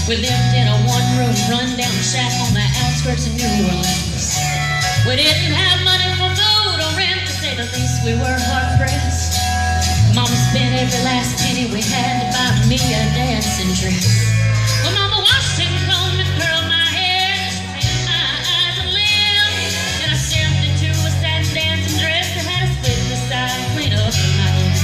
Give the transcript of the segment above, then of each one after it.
We lived in a one-room, run-down shack on the outskirts of New Orleans. We didn't have money for food or rent, to say the least. We were hard-pressed. Mama spent every last penny we had to buy me a dancing dress. Well, Mama washed and combed and curled my hair, she painted my eyes and lips, and I stepped into a satin dancing dress that had a split beside clean up in my hands.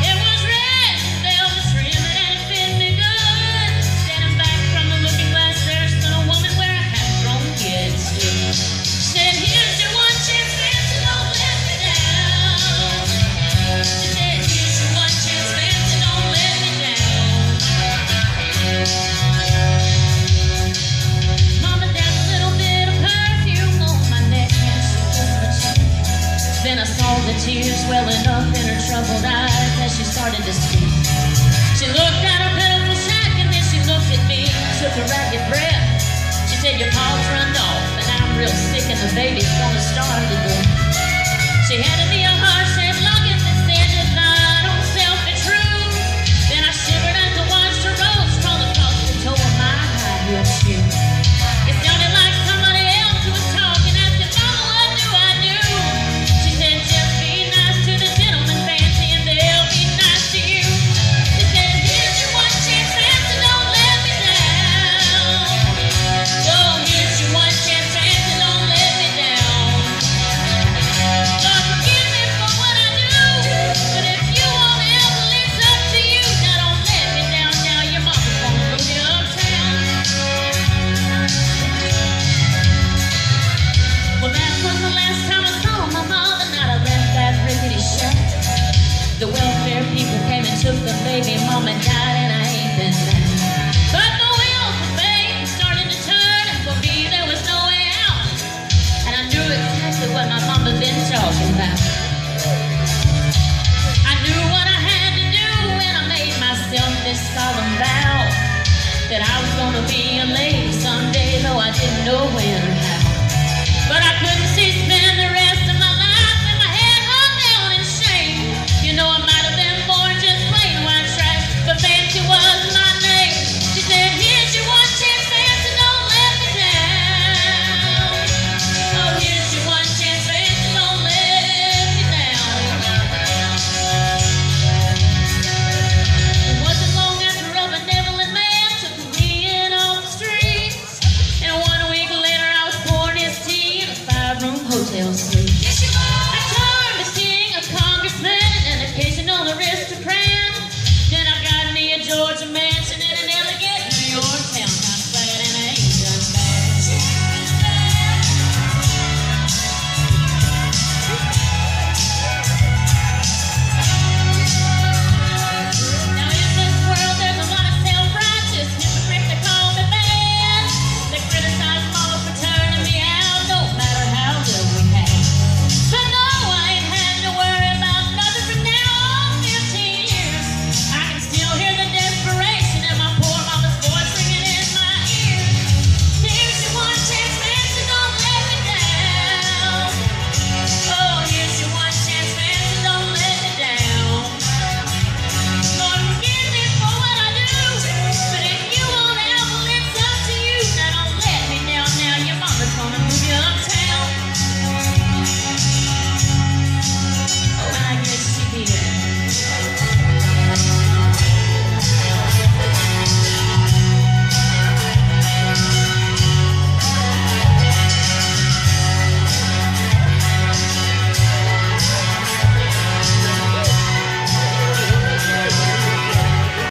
It was red velvet trim and it fit me good. Standing back from the looking glass, there stood a woman where a half-grown kid stood. She said, "Here's your one chance, fancy, don't let me down." She said, "Here's your one chance, fancy, don't let me down." Mama dabbed a little bit of perfume on my neck and she kissed my cheek. Then I saw the tears welling up in her troubled eyes as she started to speak. She looked at her pitiful shack and then she looked at me, took a ragged breath. She said, "Your pa's runned off and I'm real sick and the baby's gonna starve to death." She handed me a heart-shaped locket that said, "Divine on self-be-true." Then I shivered as I watched her rose crawl across the toe of my high-heeled shoe. It sounded like somebody else who was talking, asking, "Mama, what do I do?" She said, "Just be nice to the gentleman, fancy, and they'll be nice to you." She said, "Here's your one chance, fancy, don't let me down." Oh, here's your one chance, fancy, don't let me down. Lord, forgive me for what I do, but if you won't ever, it's up to you. Now don't let me down, now your mama's gonna throw me uptown. Well, that was the last time I saw my mother, not I left that rickety shack. The welfare people came and took the baby, Mama died and I ain't been back. But the wheels of fate started to turn and for me there was no way out. And I knew exactly what my mama's been talking about. I knew what I had to do when I made myself this solemn vow, that I was gonna be a lady someday, though I didn't know when or how. But I couldn't